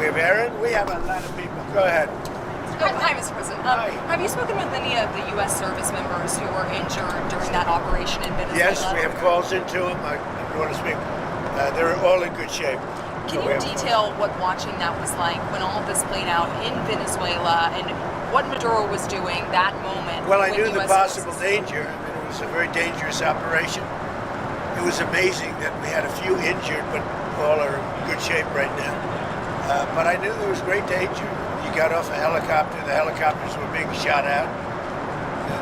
We have Aaron. We have a lot of people. Go ahead. Hi, Mr. President. Have you spoken with any of the U.S. service members who were injured during that operation in Venezuela? Yes, we have calls into them. I want to speak. They're all in good shape. Can you detail what watching that was like when all of this played out in Venezuela and what Maduro was doing that moment? Well, I knew the possible danger. I mean, it was a very dangerous operation. It was amazing that we had a few injured, but all are in good shape right now. But I knew there was great danger. You got off a helicopter. The helicopters were being shot at.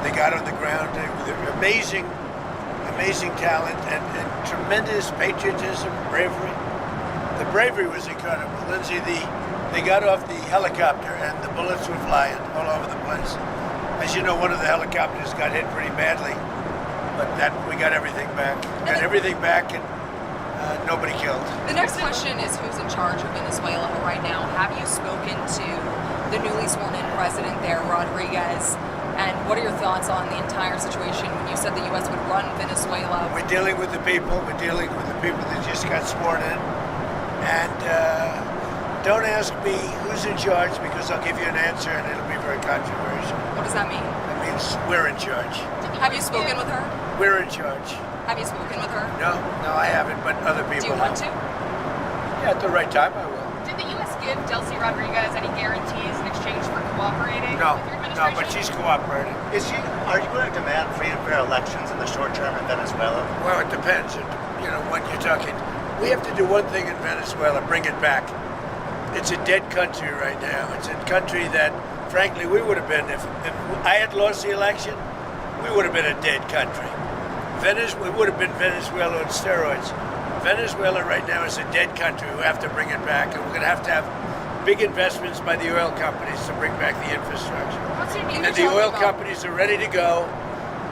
They got on the ground. They were amazing talent and tremendous patriotism, bravery. The bravery was incredible. Lindsay, they got off the helicopter and the bullets were flying all over the place. As you know, one of the helicopters got hit pretty badly, but we got everything back. And nobody killed. The next question is who's in charge of Venezuela right now? Have you spoken to the newly sworn in president there, Rodriguez? And what are your thoughts on the entire situation when you said the U.S. would run Venezuela? We're dealing with the people. We're dealing with the people that just got sworn in. And don't ask me who's in charge because I'll give you an answer and it'll be very controversial. What does that mean? That means we're in charge. Have you spoken with her? We're in charge. Have you spoken with her? No, I haven't, but other people Do you want to? Yeah, at the right time I will. Did the U.S. give Delcy Rodriguez any guarantees in exchange for cooperating No, with your no, administration? but she's cooperating. Are you going to demand free and fair elections in the short term in Venezuela? Well, it depends. What you're talking. We have to do one thing in Venezuela, bring it back. It's a dead country right now. It's a country that, frankly, we would have been, if I had lost the election, we would have been a dead country. We would have been Venezuela on steroids. Venezuela right now is a dead country. We have to bring it back, and we're going to have big investments by the oil companies to bring back the infrastructure. And the oil companies are ready to go.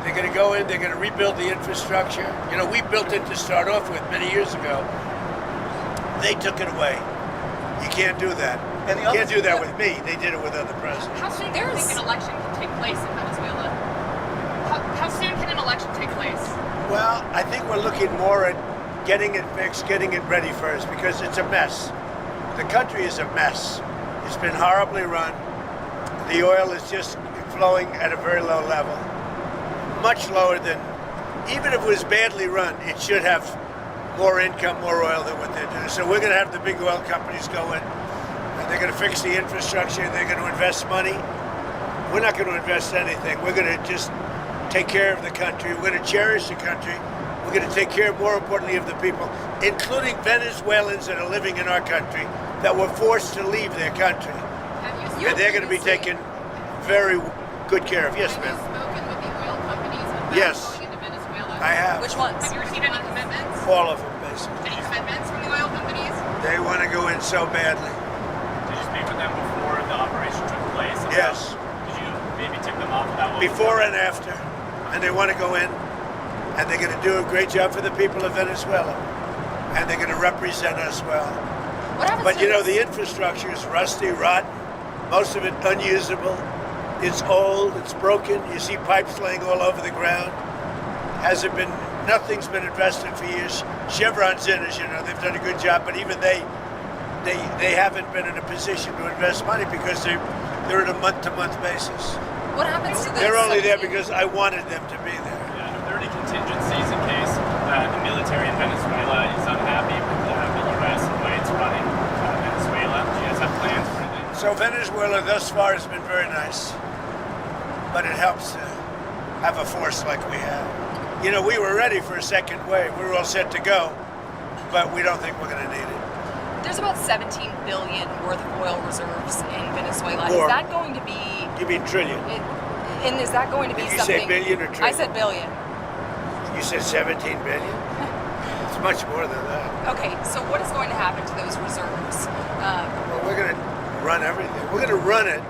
They're going to go in, they're going to rebuild the infrastructure. We built it to start off with many years ago. They took it away. You can't do that. And you can't do that with me. They did it with other presidents. How soon do you think an election can take place in Venezuela? How soon can an election take place? Well, I think we're looking more at getting it fixed, getting it ready first, because it's a mess. The country is a mess. It's been horribly run. The oil is just flowing at a very low level. Much lower than, even if it was badly run, it should have more income, more oil than what they're doing. So we're going to have the big oil companies go in, and they're going to fix the infrastructure, they're going to invest money. We're not going to invest anything. We're going to just take care of the country. We're going to cherish the country. We're going to take care, more importantly, of the people, including Venezuelans that are living in our country that were forced to leave their country. And they're going to be taken very good care of. Yes, ma'am. Have you spoken with the oil companies about Yes. going into Venezuela? I have. Which ones? Have you received any commitments? All of them, basically. Any commitments from the oil companies? They want to go in so badly. Did you speak with them before the operation took place? Yes. Did you maybe tip them off about what Before and after. And they want to go in, and they're going to do a great job for the people of Venezuela. And they're going to represent us well. What happens But to this? the infrastructure is rusty, rotten, most of it unusable. It's old, it's broken. You see pipes laying all over the ground. Nothing's been invested for years. Chevron's in, as you know, they've done a good job, but even they haven't been in a position to invest money because they're at a month-to-month basis. What happens to this? They're only there because I wanted them to be there. Yeah, are there any contingencies in case the military in Venezuela is unhappy with the U.S. and the way it's running Venezuela? Do you guys have plans for anything? So Venezuela thus far has been very nice, but it helps to have a force like we have. We were ready for a second wave. We were all set to go, but we don't think we're going to need it. There's about 17 billion worth of oil reserves in Venezuela. More. Is that going to be? You mean trillion? And is that going to be Did you something? say billion or trillion? I said billion. You said 17 billion? It's much more than that. Okay, so what is going to happen to those reserves? Well, we're going to run everything. We're going to run it,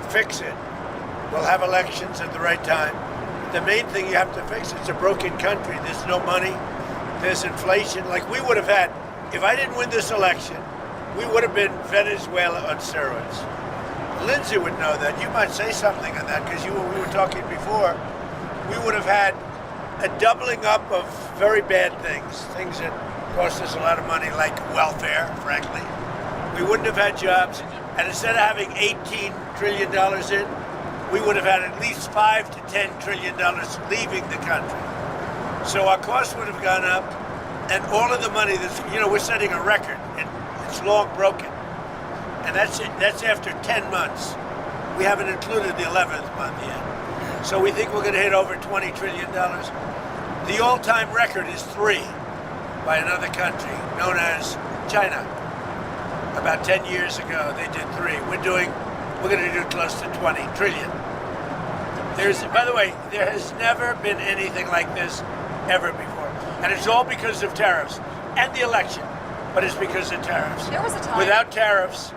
fix it. We'll have elections at the right time. The main thing you have to fix, it's a broken country. There's no money. There's inflation. Like we would have had, if I didn't win this election, we would have been Venezuela on steroids. Lindsay would know that. You might say something on that because we were talking before. We would have had a doubling up of very bad things that cost us a lot of money, like welfare, frankly. we wouldn't have had jobs, and instead of having $18 trillion in, we would have had at least $5 to $10 trillion leaving the country. So our costs would have gone up, and all of the money that's, we're setting a record, and it's long broken. And that's it. That's after 10 months. We haven't included the 11th month yet. So we think we're going to hit over $20 trillion. The all-time record is 3 by another country known as China. About 10 years ago, they did 3. We're going to do close to 20 trillion. By the way, there has never been anything like this ever before. And it's all because of tariffs and the election, but it's because of tariffs. There was a time. Without tariffs,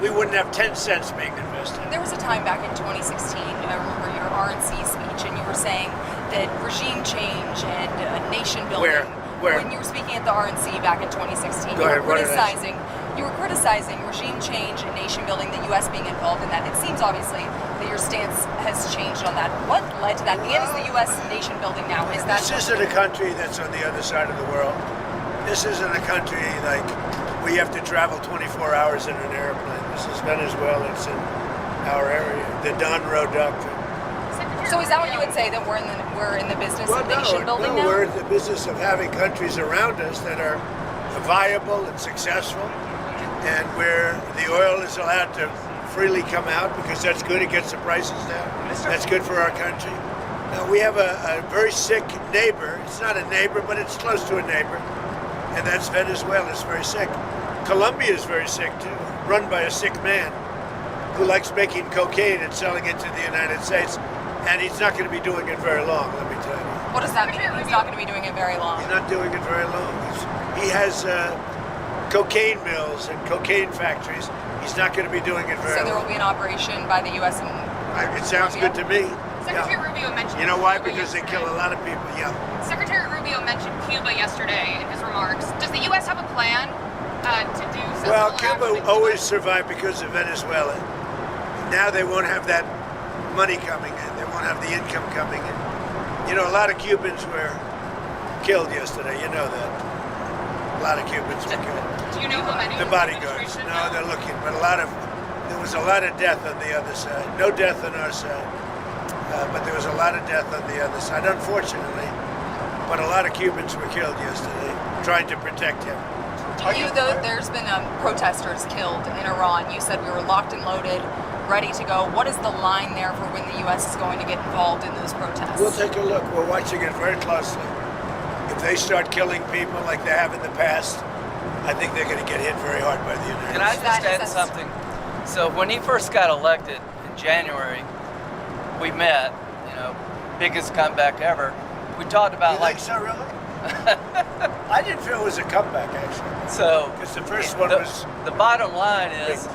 we wouldn't have 10 cents being invested. There was a time back in 2016, I remember your RNC speech, and you were saying that regime change and nation building. Where? When you were speaking at the RNC back in 2016, Go ahead, what did I say? You were criticizing regime change and nation building, the U.S. being involved in that. It seems obviously that your stance has changed on that. What led to that? And is the U.S. nation building now? Is that? This isn't a country that's on the other side of the world. This isn't a country like we have to travel 24 hours in an airplane. This is Venezuela. It's in our area. The Don Road Doctrine. So is that what you would say, that we're in the business of nation building now? We're in the business of having countries around us that are viable and successful, and where the oil is allowed to freely come out because that's good. It gets the prices down. That's good for our country. Now we have a very sick neighbor. It's not a neighbor, but it's close to a neighbor, and that's Venezuela. It's very sick. Colombia is very sick too, run by a sick man who likes making cocaine and selling it to the United States. And he's not going to be doing it very long, let me tell you. What does that mean? He's not going to be doing it very long. He's not doing it very long. He has cocaine mills and cocaine factories. He's not going to be doing it very long. So there will be an operation by the U.S. and it sounds good to me. Secretary Rubio mentioned. You know why? Cuba Because yesterday. they kill a lot of people. Yeah. Secretary Rubio mentioned Cuba yesterday in his remarks. Does the U.S. have a plan to do so? Well, Cuba always survived because of Venezuela. Now they won't have that money coming in. They won't have the income coming in. A lot of Cubans were killed yesterday. You know that. A lot of Cubans were killed. Do you know how many? The bodyguards. No, they're looking, but there was a lot of death on the other side. No death on our side, but there was a lot of death on the other side, unfortunately. But a lot of Cubans were killed yesterday, trying to protect him. There's been protesters killed in Iran. You said we were locked and loaded, ready to go. What is the line there for when the U.S. is going to get involved in those protests? We'll take a look. We're watching it very closely. If they start killing people like they have in the past, I think they're going to get hit very hard by the United Can I States. just add something? So when he first got elected in January, we met, biggest comeback ever. We talked about You think so, really? I didn't feel it was a comeback, actually. So Because the first one was... the bottom line is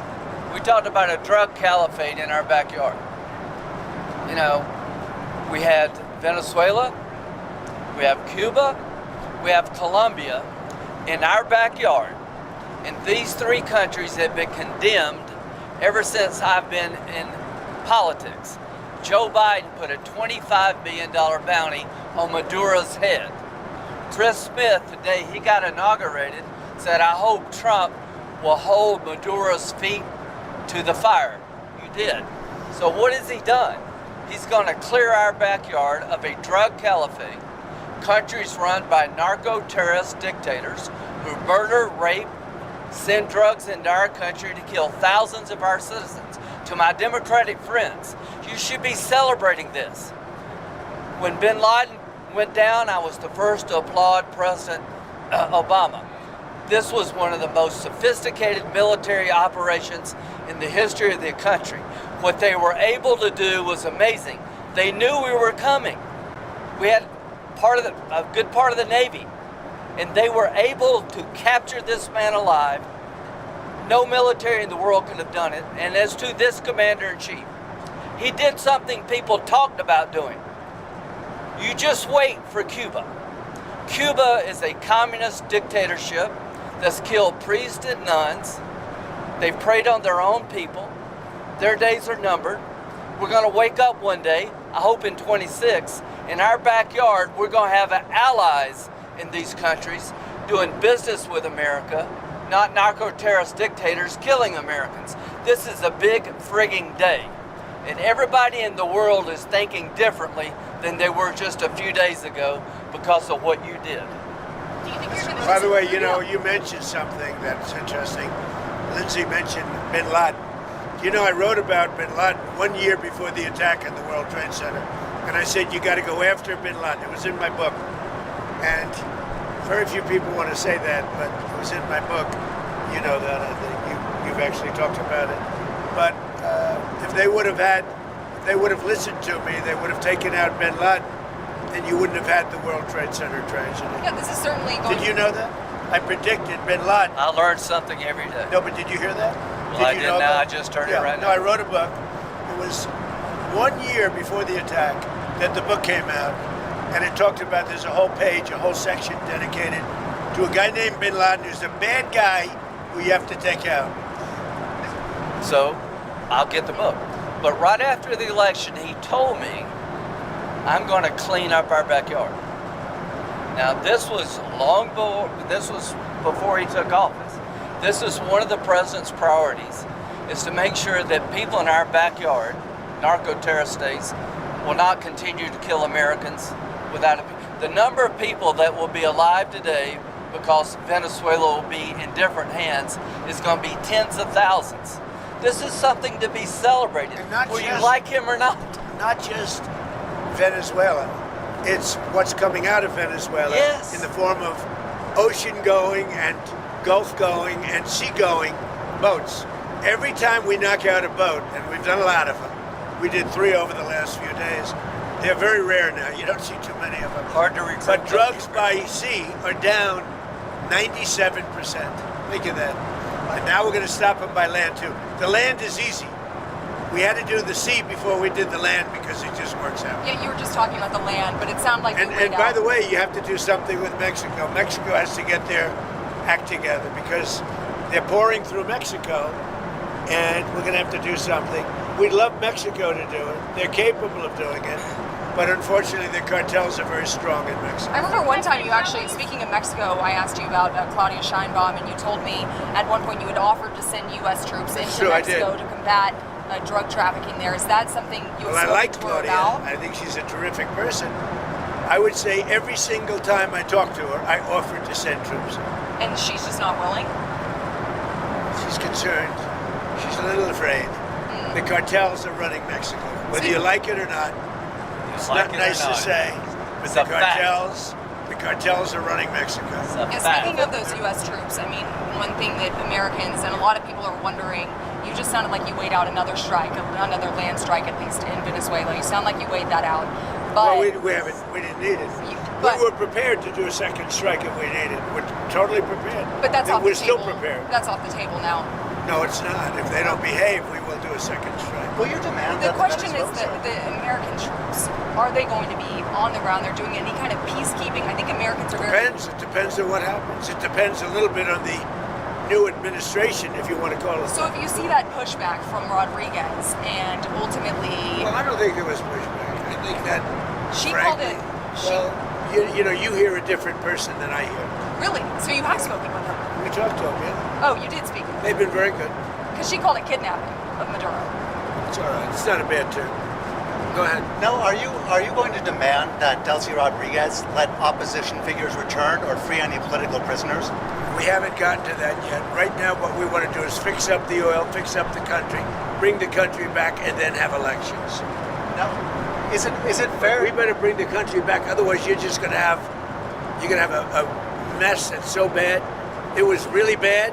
we talked about a drug caliphate in our backyard. We had Venezuela, we have Cuba, we have Colombia in our backyard. And these 3 countries have been condemned ever since I've been in politics. Joe Biden put a $25 billion bounty on Maduro's head. Chris Smith, the day he got inaugurated, said, I hope Trump will hold Maduro's feet to the fire. You did. So what has he done? He's going to clear our backyard of a drug caliphate, countries run by narco-terrorist dictators who murder, rape, send drugs into our country to kill thousands of our citizens. To my Democratic friends, you should be celebrating this. When bin Laden went down, I was the first to applaud President Obama. This was one of the most sophisticated military operations in the history of the country. What they were able to do was amazing. They knew we were coming. We had a good part of the Navy, and they were able to capture this man alive. No military in the world could have done it. And as to this commander-in-chief, he did something people talked about doing. You just wait for Cuba. Cuba is a communist dictatorship that's killed priests and nuns. They've preyed on their own people. Their days are numbered. We're going to wake up one day, I hope in 26, in our backyard, we're going to have allies in these countries doing business with America, not narco-terrorist dictators killing Americans. This is a big frigging day. And everybody in the world is thinking differently than they were just a few days ago because of what you did. Do you think you're going to? By the way, you know, you mentioned something that's interesting. Lindsay mentioned Bin Laden. You know, I wrote about Bin Laden 1 year before the attack on the World Trade Center. And I said, you got to go after Bin Laden. It was in my book. And very few people want to say that, but it was in my book. You know that. I think you've actually talked about it. But if they would have listened to me, they would have taken out Bin Laden, then you wouldn't have had the World Trade Center tragedy. Yeah, this is certainly going. Did you know that? I predicted Bin Laden. I learned something every day. No, but did you hear that? Well, I didn't know. I just heard it right now. No, I wrote a book. It was 1 year before the attack that the book came out, and it talked about, there's a whole page, a whole section dedicated to a guy named Bin Laden who's a bad guy who you have to take out. So, I'll get the book. But right after the election, he told me, I'm going to clean up our backyard. Now, this was before he took office. This is one of the president's priorities, is to make sure that people in our backyard, narco-terrorist states, will not continue to kill Americans without the number of people that will be alive today because Venezuela will be in different hands is going to be tens of thousands. This is something to be celebrated, whether you like him or not. Not just Venezuela. It's what's coming out of Venezuela in the form of ocean-going and Gulf-going and sea-going boats. Every time we knock out a boat, and we've done a lot of them, we did 3 over the last few days. They're very rare now. You don't see too many of them. Hard to recruit. But drugs by sea are down 97%. Think of that. And now we're going to stop them by land too. The land is easy. We had to do the sea before we did the land because it just works out. Yeah, you were just talking about the land, but it sounded like And by the way, you have to do something with Mexico. Mexico has to get their act together because they're pouring through Mexico, and we're going to have to do something. We'd love Mexico to do it. They're capable of doing it. But unfortunately, the cartels are very strong in Mexico. I remember one time you actually, speaking of Mexico, I asked you about Claudia Sheinbaum, and you told me at one point you had offered to send U.S. troops into Mexico to combat drug trafficking there. Is that something you have I like spoken to her Claudia. about? I think she's a terrific person. I would say every single time I talk to her, I offered to send troops. And she's just not willing? She's concerned. She's a little afraid. The cartels are running Mexico. Whether you like it or not, it's not nice to say, but the cartels are running Mexico. Yeah, speaking of those U.S. troops, I mean, one thing that Americans and a lot of people are wondering, you just sounded like you weighed out another strike, another land strike at least in Venezuela. You sound like you weighed that out. But well, we didn't need it. We were prepared to do a second strike if we needed it. We're totally prepared. But that's off the table. We're still prepared. That's off the table now. No, it's not. If they don't behave, we will do a second strike. Will you demand The question is that the American troops, are they going to be on the ground? They're doing any kind of peacekeeping? I think Americans are very... It depends on what happens. It depends a little bit on the new administration, if you want to call it. So if you see that pushback from Rodriguez and ultimately... Well, I don't think there was pushback. I think that... She frankly, called it... you know, you hear a different person than I hear. Really? So you have spoken with her? We talked to them, yeah. Oh, you did speak with her? They've been very good. Because she called it kidnapping of Maduro. It's all right. It's not a bad term. Go ahead. Now, are you going to demand that Delcy Rodriguez let opposition figures return or free any political prisoners? We haven't gotten to that yet. Right now, what we want to do is fix up the oil, fix up the country, bring the country back, and then have elections. Now, is it fair? We better bring the country back. Otherwise, you're going to have a mess that's so bad. It was really bad.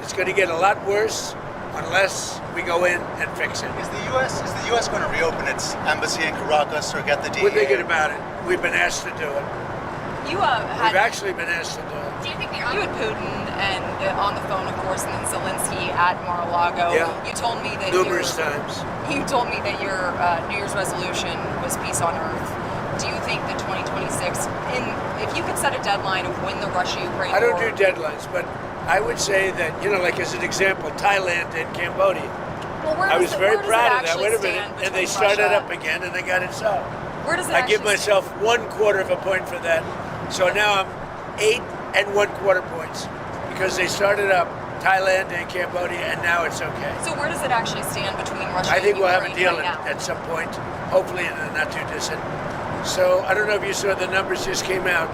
It's going to get a lot worse unless we go in and fix it. Is the U.S. going to reopen its embassy in Caracas or get the DEA? We're thinking about it. We've been asked to do it. We've actually been asked to do it. Do you think you had Putin and on the phone, of course, and then Zelensky at Mar-a-Lago. Yeah. You told me that numerous times. You told me that your New Year's resolution was peace on earth. Do you think that 2026, if you could set a deadline of when the Russia-Ukraine war... I don't do deadlines, but I would say that, like as an example, Thailand and Cambodia. Well, I was very proud of that. Wait a minute. And they started up again and they got it solved. Where does it I give myself 1/4 of a point for that. So now I'm 8 1/4 points because they started up Thailand and Cambodia, and now it's okay. So where does it actually stand between Russia I think and we'll have a Ukraine deal right now? at some point, hopefully in the not too distant. So I don't know if you saw the numbers just came out.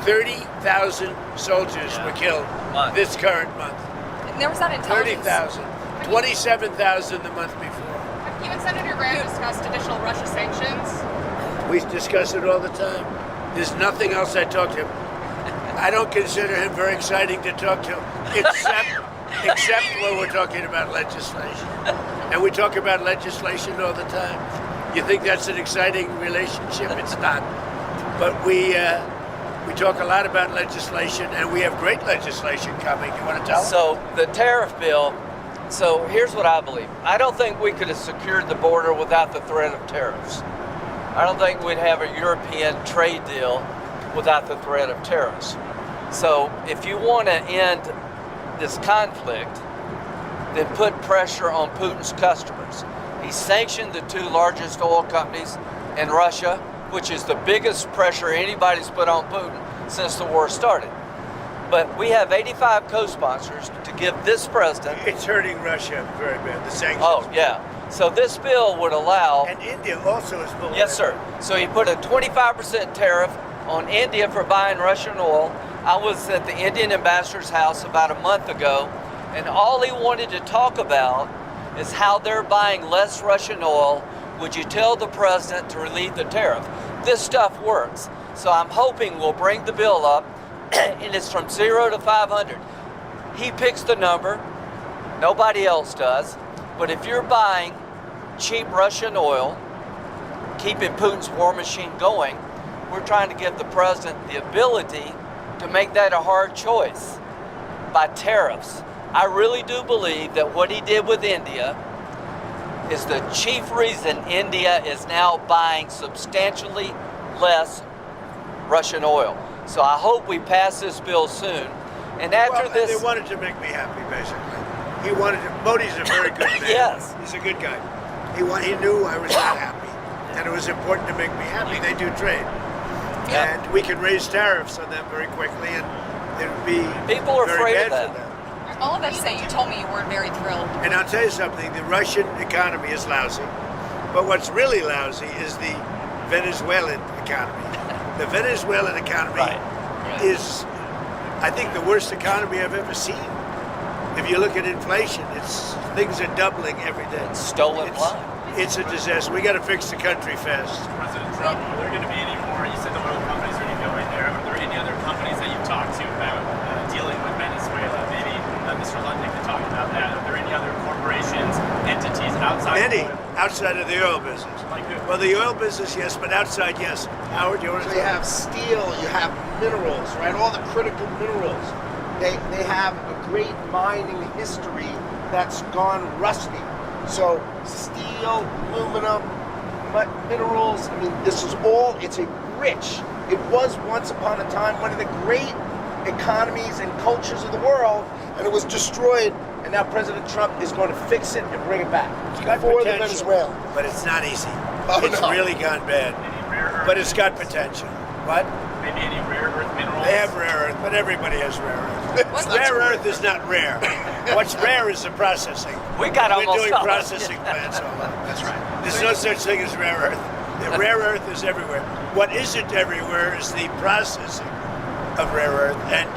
30,000 soldiers were killed this current month. And there was that intelligence. 30,000. 27,000 the month before. Have you and Senator Graham discussed additional Russia sanctions? We discuss it all the time. There's nothing else I talk to him. I don't consider him very exciting to talk to, except when we're talking about legislation. And we talk about legislation all the time. You think that's an exciting relationship? It's not. But we talk a lot about legislation, and we have great legislation coming. You want to tell them? So the tariff bill, so here's what I believe. I don't think we could have secured the border without the threat of tariffs. I don't think we'd have a European trade deal without the threat of tariffs. So if you want to end this conflict, then put pressure on Putin's customers. He sanctioned the two largest oil companies in Russia, which is the biggest pressure anybody's put on Putin since the war started. But we have 85 co-sponsors to give this president. It's hurting Russia very bad, the sanctions. Oh, yeah. So this bill would allow. And India also is pulling. Yes, sir. So he put a 25% tariff on India for buying Russian oil. I was at the Indian ambassador's house about a month ago, and all he wanted to talk about is how they're buying less Russian oil. Would you tell the president to relieve the tariff? This stuff works. So I'm hoping we'll bring the bill up, and it's from 0 to 500. He picks the number, nobody else does. But if you're buying cheap Russian oil, keeping Putin's war machine going, we're trying to give the president the ability to make that a hard choice by tariffs. I really do believe that what he did with India is the chief reason India is now buying substantially less Russian oil. So I hope we pass this bill soon. And after this, they wanted to make me happy, basically. He wanted to. Modi's a very good man. Yes. He's a good guy. He knew I was not happy, and it was important to make me happy. They do trade, and we can raise tariffs on them very quickly, and it would be People are very afraid bad of for that. them. All of that to say, you told me you weren't very thrilled. And I'll tell you something, the Russian economy is lousy, but what's really lousy is the Venezuelan economy. The Venezuelan economy is, I think, the worst economy I've ever seen. If you look at inflation, things are doubling every day. It's stolen blood. It's a disaster. We got to fix the country fast. President Trump, are there going to be any more? You said the oil companies are going to go in there. Are there any other companies that you've talked to about dealing with Venezuela? Maybe Mr. Lundin could talk about that. Are there any other corporations, entities outside? Many of oil? outside of the oil business. Like who? Well, the oil business, yes, but outside, yes. Howard, you want to So you have steel, you have minerals, right? All the critical minerals. They have a great mining history that's gone rusty. So steel, aluminum, minerals, I mean, this is all, it's a rich, it was once upon a time one of the great economies and cultures of the world, and it was destroyed, and now President Trump is going to fix it and bring it back got for the potential, Venezuela. but it's not easy. Oh, It's no. really gone bad, Any rare earth? but it's got potential. What? Maybe any rare earth minerals? They have rare earth, but everybody has rare earth. What's Rare earth is not rare. What's rare is the processing. We got We're almost doing all of it. processing plants all over. That's right. There's no such thing as rare earth. The rare earth is everywhere. What isn't everywhere is the processing of rare earth, and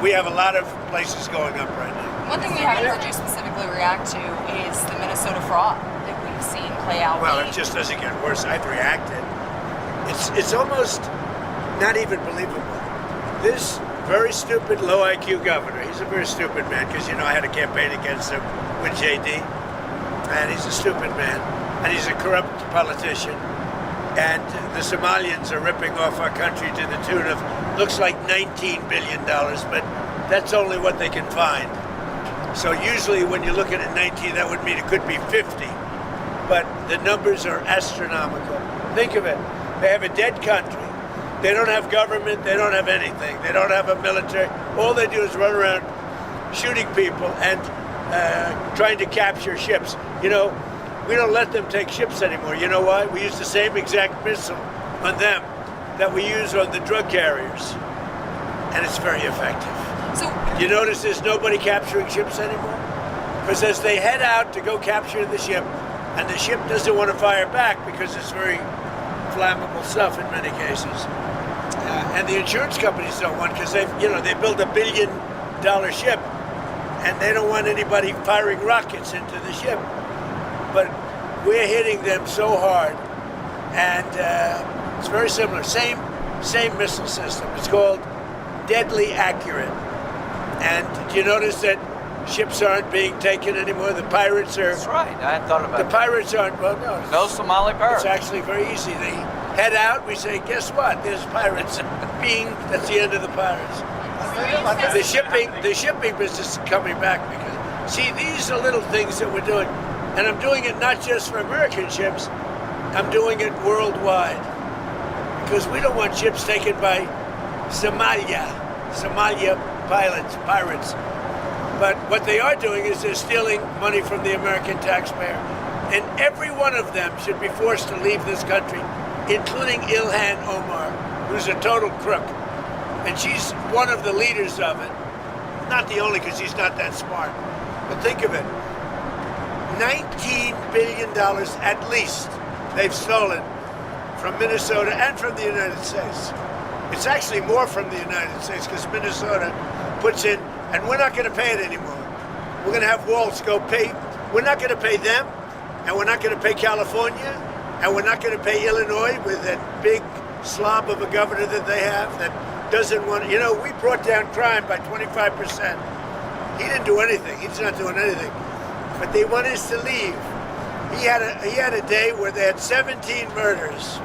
we have a lot of places going up right now. One thing we haven't heard you specifically react to is the Minnesota fraud that we've seen play out. Well, it just doesn't get worse. I've reacted. It's almost not even believable. This very stupid, low IQ governor, he's a very stupid man, because, I had a campaign against him with JD, and he's a stupid man, and he's a corrupt politician, and the Somalians are ripping off our country to the tune of, looks like $19 billion, but that's only what they can find. So usually when you look at it 19, that would mean it could be 50, but the numbers are astronomical. Think of it. They have a dead country. They don't have government. They don't have anything. They don't have a military. All they do is run around shooting people and trying to capture ships. We don't let them take ships anymore. You know why? We use the same exact missile on them that we use on the drug carriers. And it's very effective. So You notice there's nobody capturing ships anymore? Because as they head out to go capture the ship, and the ship doesn't want to fire back because it's very flammable stuff in many cases. And the insurance companies don't want, because they build $1 billion ship, and they don't want anybody firing rockets into the ship. But we're hitting them so hard, and it's very similar. Same missile system. It's called deadly accurate. And do you notice that ships aren't being taken anymore? The pirates are. That's right. I hadn't thought about The that. pirates aren't. Well, no. No Somali pirates. It's actually very easy. They head out. We say, guess what? There's pirates. Bing. That's the end of the pirates. The shipping business is coming back because, see, these are little things that we're doing, and I'm doing it not just for American ships. I'm doing it worldwide because we don't want ships taken by Somalia pirates. But what they are doing is they're stealing money from the American taxpayer, and every one of them should be forced to leave this country, including Ilhan Omar, who's a total crook. And she's one of the leaders of it. Not the only, because she's not that smart. But think of it. $19 billion at least they've stolen from Minnesota and from the United States. It's actually more from the United States because Minnesota puts in, and we're not going to pay it anymore. We're going to have Waltz go pay. We're not going to pay them, and we're not going to pay California, and we're not going to pay Illinois with that big slob of a governor that they have that doesn't want. We brought down crime by 25%. He didn't do anything. He's not doing anything. But they want us to leave. He had a day where they had 17 murders,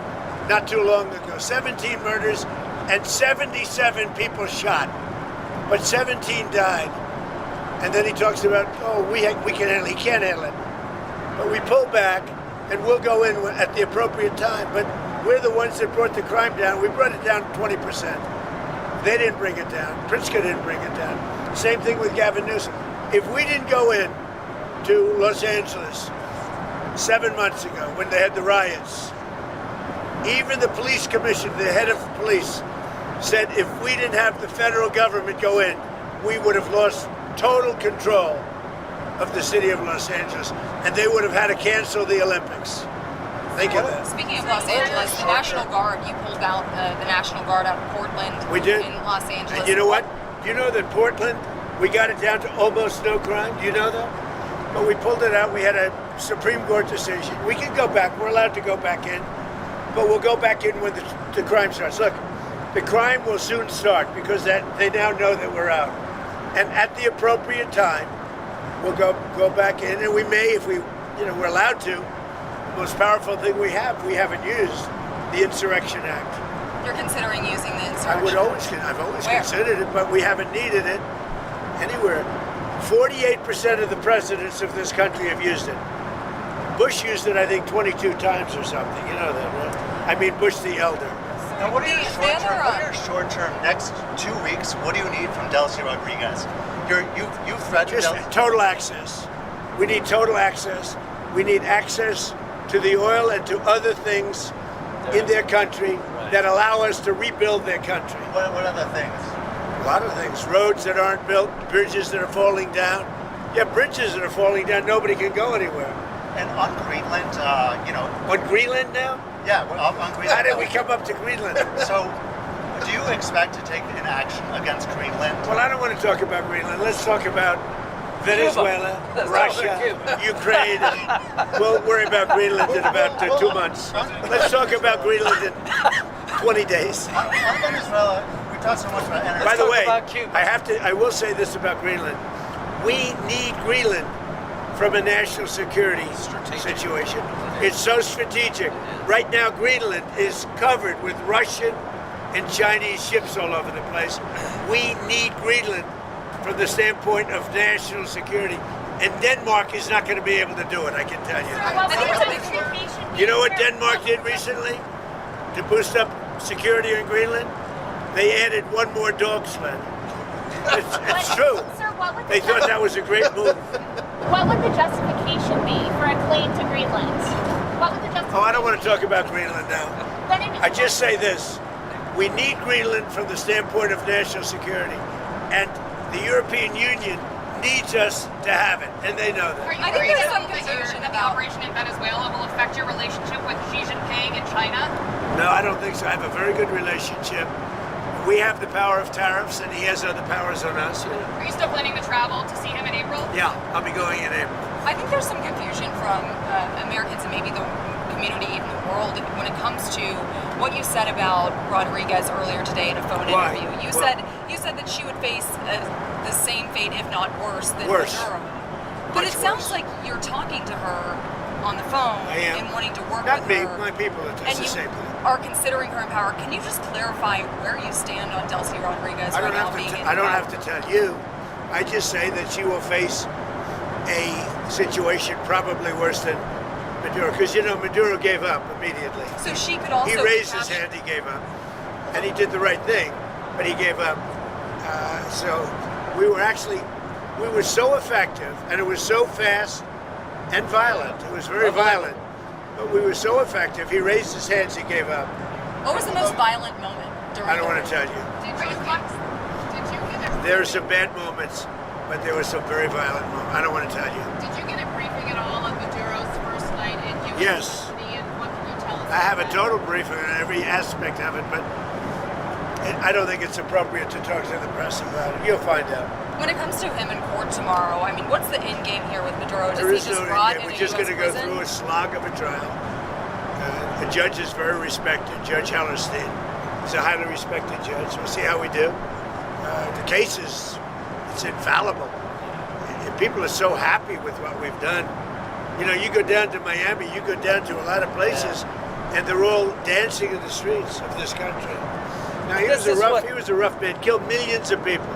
not too long ago. 17 murders and 77 people shot, but 17 died. And then he talks about, we can handle it. He can't handle it. But we pull back, and we'll go in at the appropriate time. But we're the ones that brought the crime down. We brought it down 20%. They didn't bring it down. Pritzker didn't bring it down. Same thing with Gavin Newsom. If we didn't go in to Los Angeles 7 months ago when they had the riots, even the police commissioner, the head of police, said if we didn't have the federal government go in, we would have lost total control of the city of Los Angeles, and they would have had to cancel the Olympics. Think of that. speaking of Los Angeles, the National Guard, you pulled out the National Guard out of Portland. We did. In Los Angeles. And you know what? Do you know that Portland, we got it down to almost no crime? Do you know that? But we pulled it out. We had a Supreme Court decision. We can go back. We're allowed to go back in. But we'll go back in when the crime starts. Look, the crime will soon start because they now know that we're out. And at the appropriate time, we'll go back in. And we may, if we're allowed to. The most powerful thing we haven't used, the Insurrection Act. You're considering using the insurrection? I've always considered it, but we haven't needed it anywhere. 48% of the presidents of this country have used it. Bush used it, I think, 22 times or something. You know that, right? I mean, Bush the elder. Now, what are your short-term next 2 weeks? What do you need from Delcy Rodriguez? You threatened just total access. We need total access. We need access to the oil and to other things in their country that allow us to rebuild their country. What other things? A lot of things. Roads that aren't built, bridges that are falling down. Yeah, bridges that are falling down, nobody can go anywhere. And on Greenland, On Greenland now? Yeah, on Greenland. How did we come up to Greenland? So, do you expect to take an action against Greenland? Well, I don't want to talk about Greenland. Let's talk about Venezuela, Cuba. Russia, Ukraine. We'll worry about Greenland in about 2 months. Let's talk about Greenland in 20 days. On Venezuela, we talked so much about energy. By the talk way, about Cuba. I will say this about Greenland. We need Greenland from a national security situation. It's so strategic. Right now, Greenland is covered with Russian and Chinese ships all over the place. We need Greenland from the standpoint of national security. And Denmark is not going to be able to do it, I can tell you. You know what Denmark did recently to boost up security in Greenland? They added one more dog sled. It's true. Sir, They thought that was a great move. what would the justification be for a claim to Greenland? What would the justification? Oh, I don't want to talk about Greenland now. I just say this. We need Greenland from the standpoint of national security. And The European Union needs us to have it, and they know Are that. you I think worried there's some that confusion the about- operation in Venezuela will affect your relationship with Xi Jinping in China? No, I don't think so. I have a very good relationship. We have the power of tariffs, and he has other powers on us. Are you still planning to travel to see him in April? Yeah, I'll be going in April. I think there's some confusion from Americans and maybe the community in the world when it comes to what you said about Rodriguez earlier today in a phone Why? interview. You Well- said that she would face the same fate, if not worse, than Worse. Maduro. But Much it sounds worse. like you're talking to her on the phone I am. and wanting to work Not with me, her. my people. It's and the you same thing. are considering her in power. Can you just clarify where you stand on Delcy Rodriguez I right don't now have being to. in I don't power? have to tell you. I just say that she will face a situation probably worse than Maduro, because Maduro gave up immediately. So she could also He raised his capture- hand. He gave up, and he did the right thing, but he gave up. So we were so effective, and it was so fast and violent. It was very violent, but we were so effective. He raised his hands. He gave up. What was the most violent moment during I don't the want to tell you. Did you get There are some bad moments, but there were some very violent moments. I don't want to tell you. Did you get a briefing at all on Maduro's first night in U.S. Yes. custody, and what can you tell us? I have a about total briefing on every aspect of it, but I don't think it's appropriate to talk to the press about it. You'll find out. When it comes to him in court tomorrow, I mean, what's the end game here with Maduro? Does There he is just no rot end game. in We're a just US going to go prison? through a slog of a trial. The judge is very respected, Judge Hellerstein. He's a highly respected judge. We'll see how we do. The case it's infallible. And people are so happy with what we've done. You go down to Miami, you go down to a lot of places, and they're all dancing in the streets of this country. Now he was a rough man. Killed millions of people.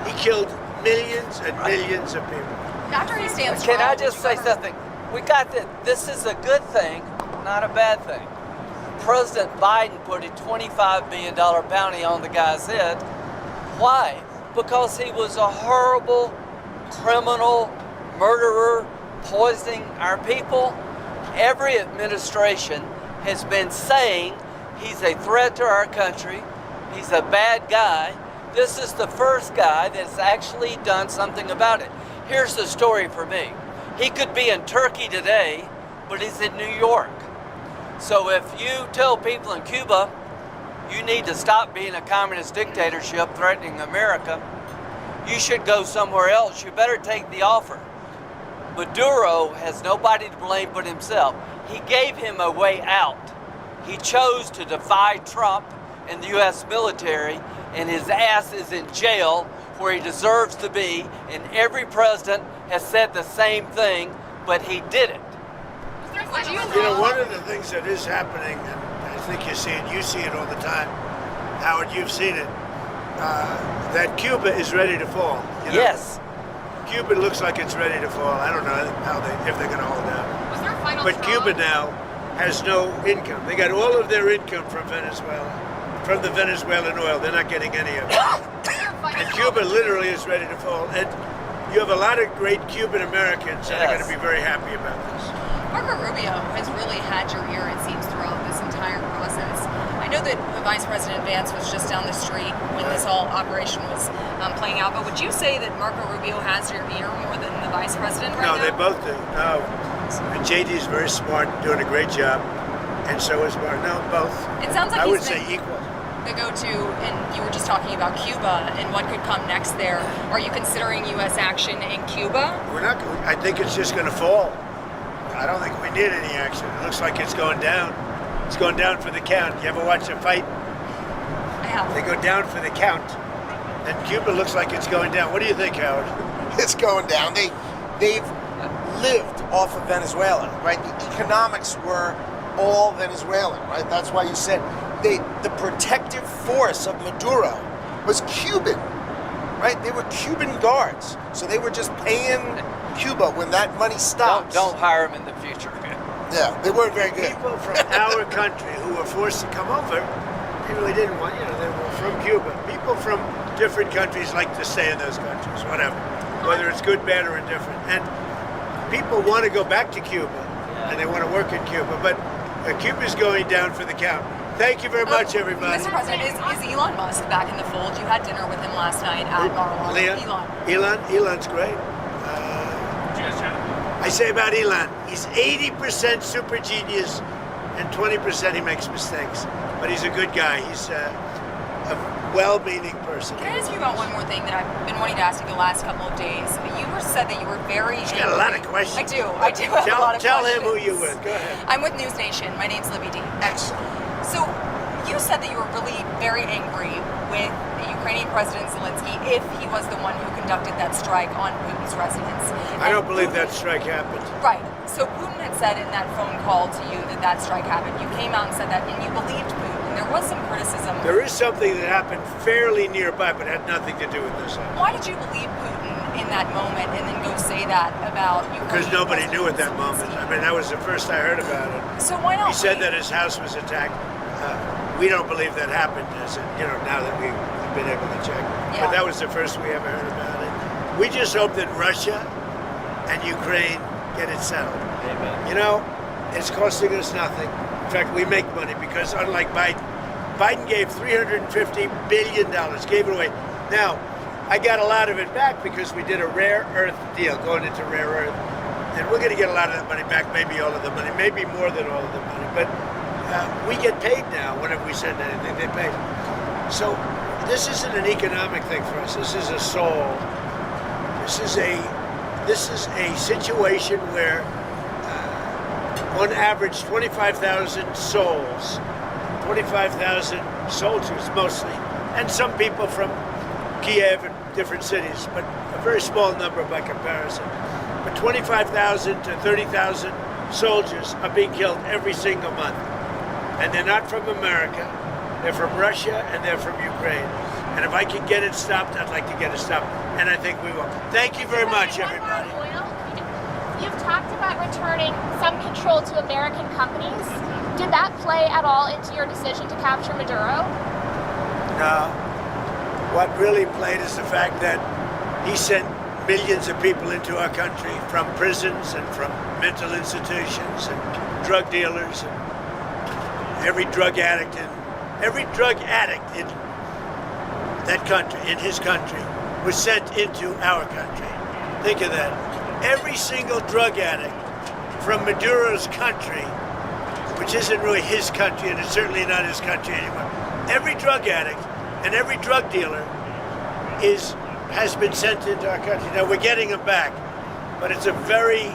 He killed millions and millions of people. After he stands Can trial, I just say something? We got that. This is a good thing, not a bad thing. President Biden put a $25 million bounty on the guy's head. Why? Because he was a horrible criminal, murderer, poisoning our people. Every administration has been saying he's a threat to our country. He's a bad guy. This is the first guy that's actually done something about it. Here's the story for me. He could be in Turkey today, but he's in New York. So if you tell people in Cuba, you need to stop being a communist dictatorship threatening America, you should go somewhere else. You better take the offer. Maduro has nobody to blame but himself. He gave him a way out. He chose to defy Trump and the U.S. military, and his ass is in jail where he deserves to be, and every president has said the same thing, but he did it. Would you One of the things that is happening, and I think you see it all the time, Howard, you've seen it, that Cuba is ready to fall. Yes. Cuba looks like it's ready to fall. I don't know if they're going to hold out. Was there a final But straw? Cuba now has no income. They got all of their income from Venezuela, from the Venezuelan oil. They're not getting any of it. And Cuba literally is ready to fall. And you have a lot of great Cuban Americans that are going to be very happy about this. Marco Rubio has really had your ear, it seems, throughout this entire process. I know that Vice President Vance was just down the street when this whole operation was playing out, but would you say that Marco Rubio has your ear more than the Vice President right No, now? they both do. No. And JD is very smart, doing a great job. And so is Mark. No, both. It sounds like I would he's say been equal. the go-to, and you were just talking about Cuba and what could come next there. Are you considering U.S. action in Cuba? We're not. I think it's just going to fall. I don't think we need any action. It looks like it's going down. It's going down for the count. You ever watch a fight? I have. They go down for the count. And Cuba looks like it's going down. What do you think, Howard? It's going down. They've lived off of Venezuela, right? The economics were all Venezuelan, right? That's why you said the protective force of Maduro was Cuban, right? They were Cuban guards, so they were just paying Cuba when that money stops. Don't hire him in the future. Yeah, they weren't very good. People from our country who were forced to come over, they really didn't want, they were from Cuba. People from different countries like to stay in those countries, whatever, whether it's good, bad, or indifferent. And people want to go back to Cuba, and they want to work in Cuba, but Cuba's going down for the count. Thank you very much, everybody. Mr. President, is Elon Musk back in the fold? You had dinner with him last night at Mar-a-Lago. Elon's great. Did you guys chat? I say about Elon, he's 80% super genius and 20% he makes mistakes. But he's a good guy. He's a well-meaning person. Can I ask you about one more thing that I've been wanting to ask you the last couple of days? You said that you were very... She's got a lot of questions. I do have a lot of questions. Tell him who you're with. Go ahead. I'm with News Nation. My name's Libby D. Excellent. So you said that you were really very angry with the Ukrainian President Zelensky if he was the one who conducted that strike on Putin's residence. I don't believe that strike happened. Right. So Putin had said in that phone call to you that that strike happened. You came out and said that, and you believed Putin. There was some criticism. There is something that happened fairly nearby, but had nothing to do with this. Why did you believe Putin in that moment and then go say that about Ukraine? Because nobody knew at that moment. I mean, that was the first I heard about it. So why not? He said that his house was attacked. We don't believe that happened, now that we've been able to check. Yeah. But that was the first we ever heard about it. We just hope that Russia and Ukraine get it settled. Amen. It's costing us nothing. In fact, we make money because unlike Biden gave $350 billion, gave it away. Now, I got a lot of it back because we did a rare earth deal, going into rare earth. And we're going to get a lot of that money back, maybe all of the money, maybe more than all of the money. But we get paid now whenever we send anything, they pay. So this isn't an economic thing for us. This is a soul. This is a situation where on average 25,000 souls, 25,000 soldiers mostly, and some people from Kiev and different cities, but a very small number by comparison. But 25,000 to 30,000 soldiers are being killed every single month. And they're not from America, they're from Russia, and they're from Ukraine. And if I can get it stopped, I'd like to get it stopped. And I think we will. Thank you very much, everybody. You've talked about returning some control to American companies. Did that play at all into your decision to capture Maduro? No. What really played is the fact that he sent millions of people into our country from prisons and from mental institutions and drug dealers and every drug addict in that country, in his country, was sent into our country. Think of that. Every single drug addict from Maduro's country, which isn't really his country, and it's certainly not his country anymore. Every drug addict and every drug dealer has been sent into our country. Now we're getting them back, but it's a very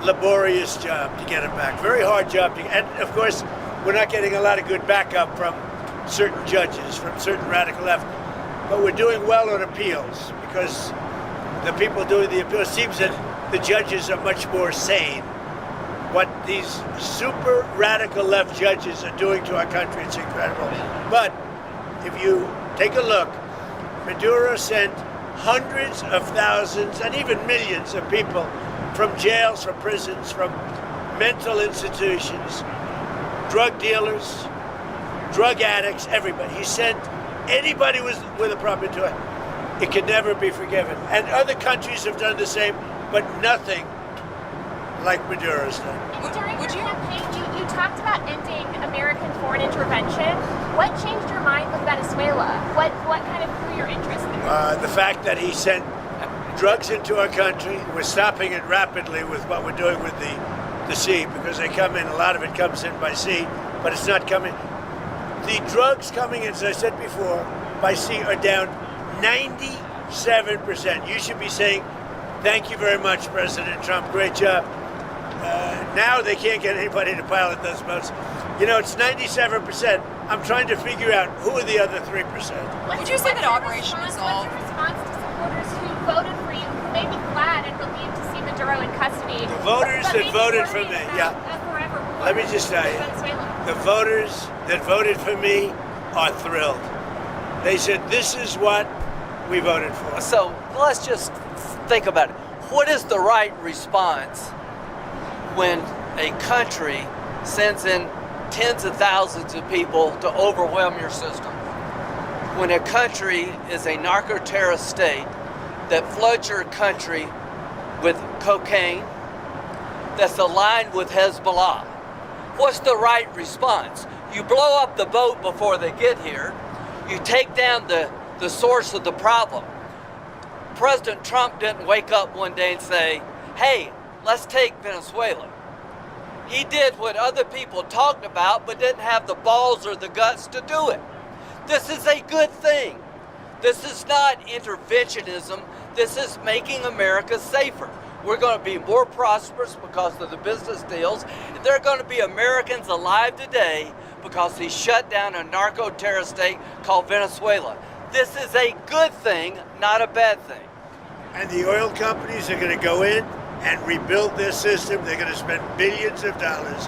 laborious job to get them back. Very hard job and of course, we're not getting a lot of good backup from certain judges, from certain radical left. But we're doing well on appeals because the people doing the appeals, seems that the judges are much more sane. What these super radical left judges are doing to our country, it's incredible. But if you take a look, Maduro sent hundreds of thousands and even millions of people from jails, from prisons, from mental institutions, drug dealers, drug addicts, everybody. He sent anybody with a problem to it. It can never be forgiven. And other countries have done the same, but nothing like Maduro's done. During your campaign, you talked about ending American foreign intervention. What changed your mind with Venezuela? What kind of grew your interest there? The fact that he sent drugs into our country, we're stopping it rapidly with what we're doing with the sea, because they come in, a lot of it comes in by sea, but it's not coming. The drugs coming in, as I said before, by sea are down 97%. You should be saying, thank you very much, President Trump, great job. Now they can't get anybody to pilot those boats. It's 97%. I'm trying to figure out who are the other 3%. Would you say that Operation Resolve? What's your response to supporters who voted for you, who may be glad and relieved to see Maduro in custody? The voters that voted for me, let me just tell you, the voters that voted for me are thrilled. They said, this is what we voted for. So let's just think about it. What is the right response when a country sends in tens of thousands of people to overwhelm your system? When a country is a narco-terrorist state that floods your country with cocaine, that's aligned with Hezbollah, what's the right response? You blow up the boat before they get here. You take down the source of the problem. President Trump didn't wake up one day and say, hey, let's take Venezuela. He did what other people talked about but didn't have the balls or the guts to do it. This is a good thing. This is not interventionism. This is making America safer. We're going to be more prosperous because of the business deals. There are going to be Americans alive today because he shut down a narco-terrorist state called Venezuela. This is a good thing, not a bad thing. And the oil companies are going to go in and rebuild their system. They're going to spend billions of dollars,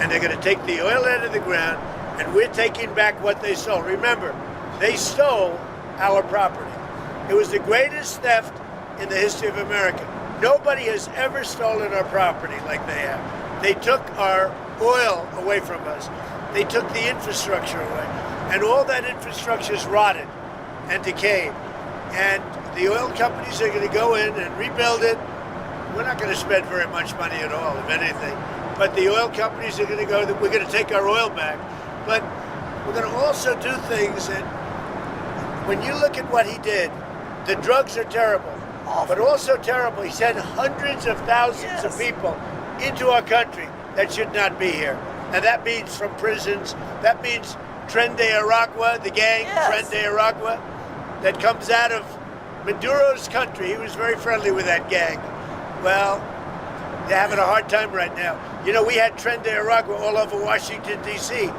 and they're going to take the oil out of the ground, and we're taking back what they stole. Remember, they stole our property. It was the greatest theft in the history of America. Nobody has ever stolen our property like they have. They took our oil away from us. They took the infrastructure away. And all that infrastructure is rotted and decayed. And the oil companies are going to go in and rebuild it. We're not going to spend very much money at all, if anything. But the oil companies are going to go, we're going to take our oil back. But we're going to also do things that, when you look at what he did, the drugs are terrible, but also terrible. He sent hundreds of thousands of people into our country that should not be here. And that means from prisons, that means Tren de Aragua, the gang, Tren de Aragua, that comes out of Maduro's country. He was very friendly with that gang. Well, they're having a hard time right now. You know, we had Tren de Aragua all over Washington, D.C.,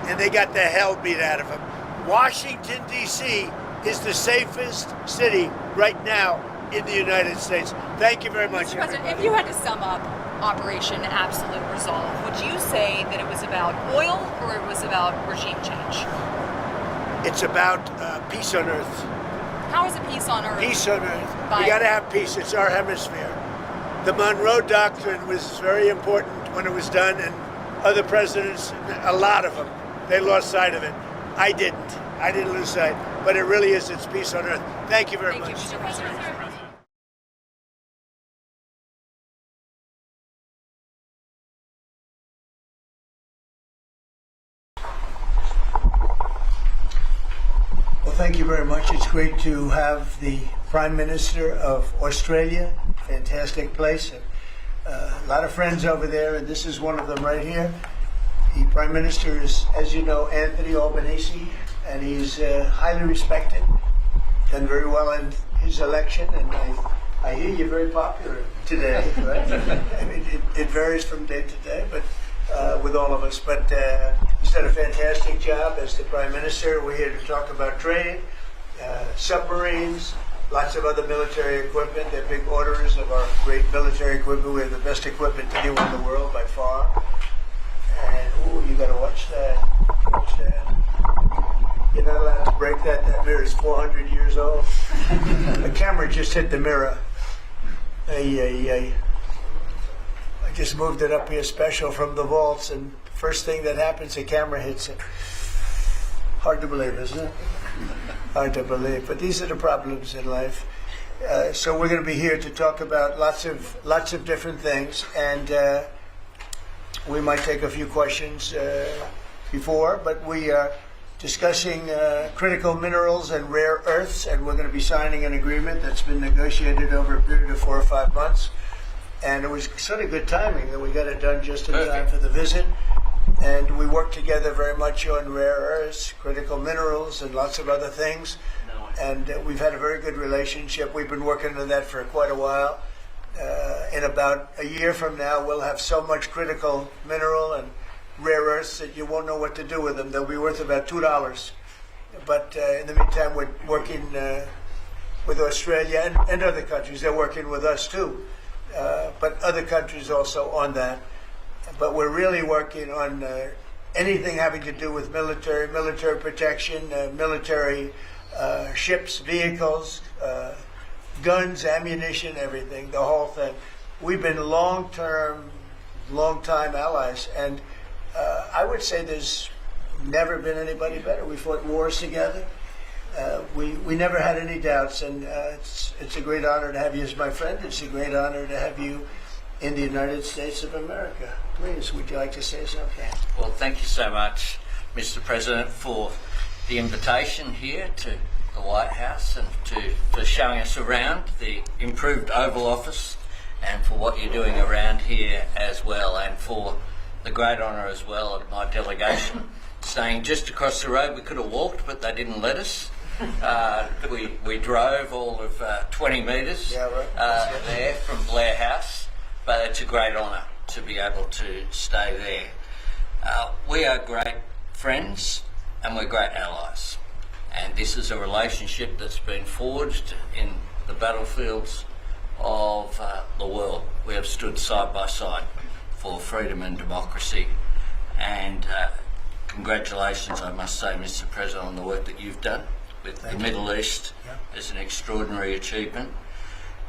and they got the hell beat out of them. Washington, D.C. is the safest city right now in the United States. Thank you very much, Mr. President, if you had to sum up Operation Absolute Resolve, would you say that it was about oil or it was about regime change? It's about peace on earth. How is it peace on earth? Peace on earth. We got to have peace. It's our hemisphere. The Monroe Doctrine was very important when it was done, and other presidents, a lot of them, they lost sight of it. I didn't. I didn't lose sight. But it really is, it's peace on earth. Thank you very much. Thank you, Mr. President. Well, thank you very much. It's great to have the Prime Minister of Australia. Fantastic place. A lot of friends over there, and this is one of them right here. The Prime Minister is, as you know, Anthony Albanese, and he's highly respected, done very well in his election, and I hear you're very popular today, right? I mean, it varies from day to day, but with all of us. But he's done a fantastic job as the Prime Minister. We're here to talk about trade, submarines, lots of other military equipment. They're big orderers of our great military equipment. We have the best equipment anywhere in the world by far. And, ooh, you gotta watch that. Watch that. You're not allowed to break that. That mirror is 400 years old. The camera just hit the mirror. I just moved it up here special from the vaults, and first thing that happens, the camera hits it. Hard to believe, isn't it? Hard to believe. But these are the problems in life. So we're going to be here to talk about lots of different things, and we might take a few questions before, but we are discussing critical minerals and rare earths, and we're going to be signing an agreement that's been negotiated over a period of 4 or 5 months. And it was sort of good timing that we got it done just in time for the visit. And we worked together very much on rare earths, critical minerals, and lots of other things. And we've had a very good relationship. We've been working on that for quite a while. In about a year from now, we'll have so much critical mineral and rare earths that you won't know what to do with them. They'll be worth about $2. But in the meantime, we're working with Australia and other countries. They're working with us too, but other countries also on that. But we're really working on anything having to do with military protection, military ships, vehicles, guns, ammunition, everything, the whole thing. We've been long-time allies, and I would say there's never been anybody better. We fought wars together. We never had any doubts, and it's a great honor to have you as my friend. It's a great honor to have you in the United States of America. Please, would you like to say something? Well, thank you so much. Mr. President, for the invitation here to the White House and for showing us around the improved Oval Office, and for what you're doing around here as well, and for the great honour as well of my delegation staying just across the road. We could have walked, but they didn't let us. We drove all of 20 metres there from Blair House, but it's a great honour to be able to stay there. We are great friends and we're great allies, and this is a relationship that's been forged in the battlefields of the world. We have stood side by side for freedom and democracy, and congratulations, I must say, Mr. President, on the work that you've done with the Middle East. It's an extraordinary achievement.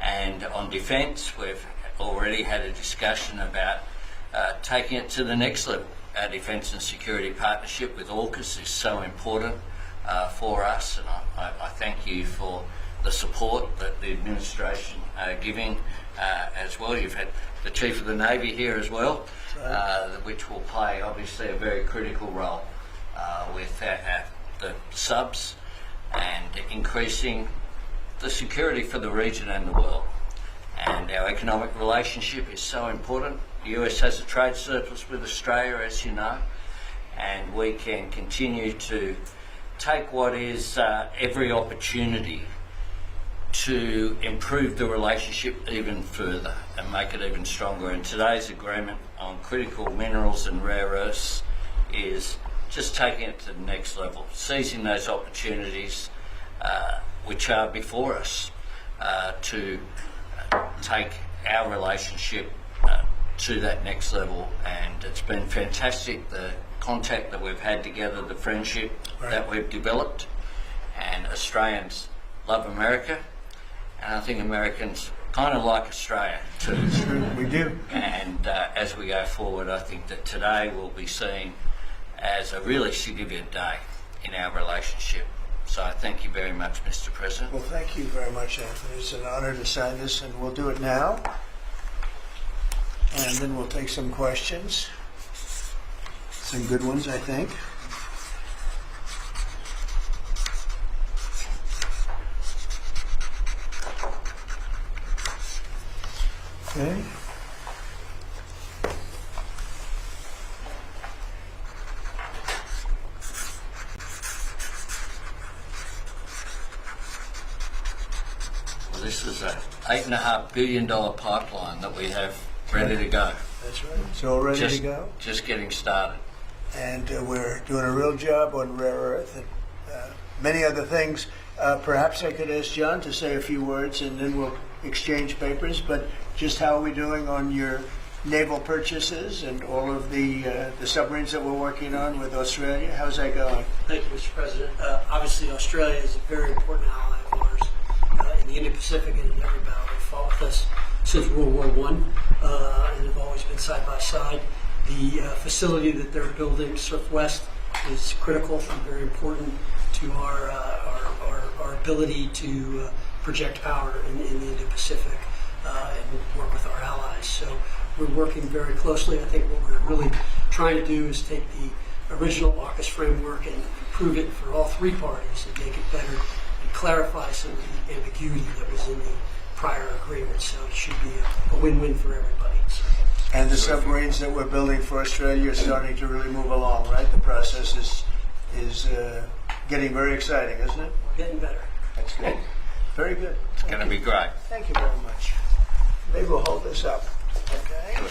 And on defence, we've already had a discussion about taking it to the next level. Our defence and security partnership with AUKUS is so important for us, and I thank you for the support that the administration are giving as well. You've had the Chief of the Navy here as well, which will play obviously a very critical role with the subs and increasing the security for the region and the world. And our economic relationship is so important. The US has a trade surplus with Australia, as you know, and we can continue to take what is every opportunity to improve the relationship even further and make it even stronger. And today's agreement on critical minerals and rare earths is just taking it to the next level, seizing those opportunities which are before us to take our relationship to that next level. And it's been fantastic, the contact that we've had together, the friendship that we've developed. And Australians love America, and I think Americans kind of like Australia too. We do. And as we go forward, I think that today will be seen as a really significant day in our relationship. So I thank you very much, Mr. President. Well, thank you very much, Anthony. It's an honor to sign this, and we'll do it now. And then we'll take some questions. Some good ones, I think. Okay. Well, this is a $8.5 billion pipeline that we have ready to go. That's right. It's all ready to go. Just getting started. And we're doing a real job on rare earth and many other things. Perhaps I could ask John to say a few words, and then we'll exchange papers. But just how are we doing on your naval purchases and all of the submarines that we're working on with Australia? How's that going? Thank you, Mr. President. Obviously, Australia is a very important ally of ours in the Indo-Pacific and in every battle. They fought with us since World War I and have always been side by side. The facility that they're building, Surfwest, is critical and very important to our ability to project power in the Indo-Pacific and work with our allies. So we're working very closely. I think what we're really trying to do is take the original AUKUS framework and improve it for all three parties and make it better and clarify some of the ambiguity that was in the prior agreement. So it should be a win-win for everybody. So. And the submarines that we're building for Australia are starting to really move along, right? The process is getting very exciting, isn't it? We're getting better. That's good. Very good. It's going to be great. Thank you very much. Maybe we'll hold this up. Okay. Good.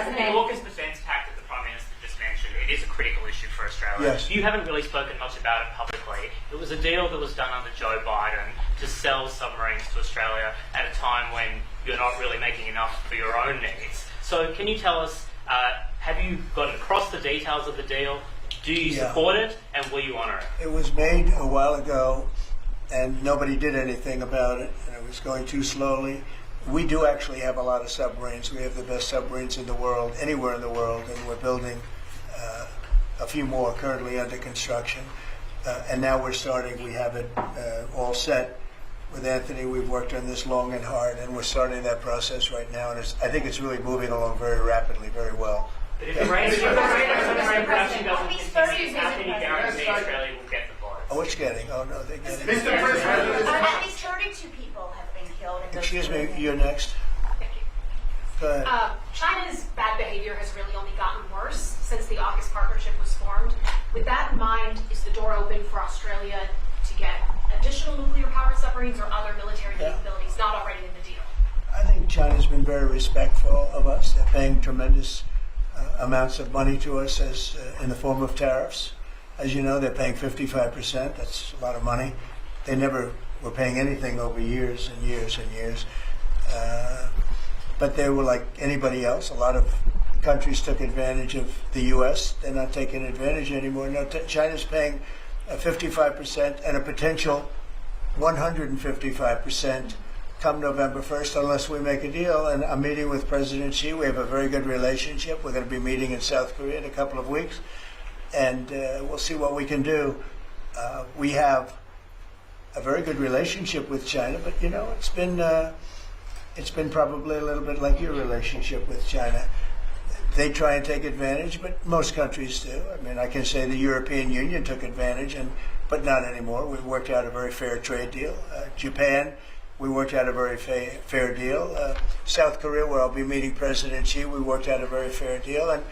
The AUKUS defence pact that the Prime Minister just mentioned, it is a critical issue for Australia. Yes. You haven't really spoken much about it publicly. It was a deal that was done under Joe Biden to sell submarines to Australia at a time when you're not really making enough for your own needs. So can you tell us, have you gotten across the details of the deal? Do you support it, and will you honour it? It was made a while ago, and nobody did anything about it, and it was going too slowly. We do actually have a lot of submarines. We have the best submarines in the world, anywhere in the world, and we're building a few more currently under construction. And now we're starting, we have it all set. With Anthony, we've worked on this long and hard, and we're starting that process right now. And I think it's really moving along very rapidly, very well. But if the right submarine production doesn't continue, how can you guarantee Australia will get the parts? Oh, it's getting, oh no, they're getting. At least 32 people have been killed. In those Excuse me, two you're next. Thank you. Go ahead. China's bad behavior has really only gotten worse since the AUKUS partnership was formed. With that in mind, is the door open for Australia to get additional nuclear-powered submarines or other military capabilities not already in the deal? I think China's been very respectful of us. They're paying tremendous amounts of money to us as in the form of tariffs. As you know, they're paying 55%. That's a lot of money. They never were paying anything over years and years and years. But they were like anybody else. A lot of countries took advantage of the U.S. They're not taking advantage anymore. No, China's paying 55% and a potential 155% come November 1st unless we make a deal. And I'm meeting with President Xi. We have a very good relationship. We're going to be meeting in South Korea in a couple of weeks. And we'll see what we can do. We have a very good relationship with China, but you know, it's been probably a little bit like your relationship with China. They try and take advantage, but most countries do. I mean, I can say the European Union took advantage, but not anymore. We worked out a very fair trade deal. Japan, we worked out a very fair deal. South Korea, where I'll be meeting President Xi, we worked out a very fair deal. And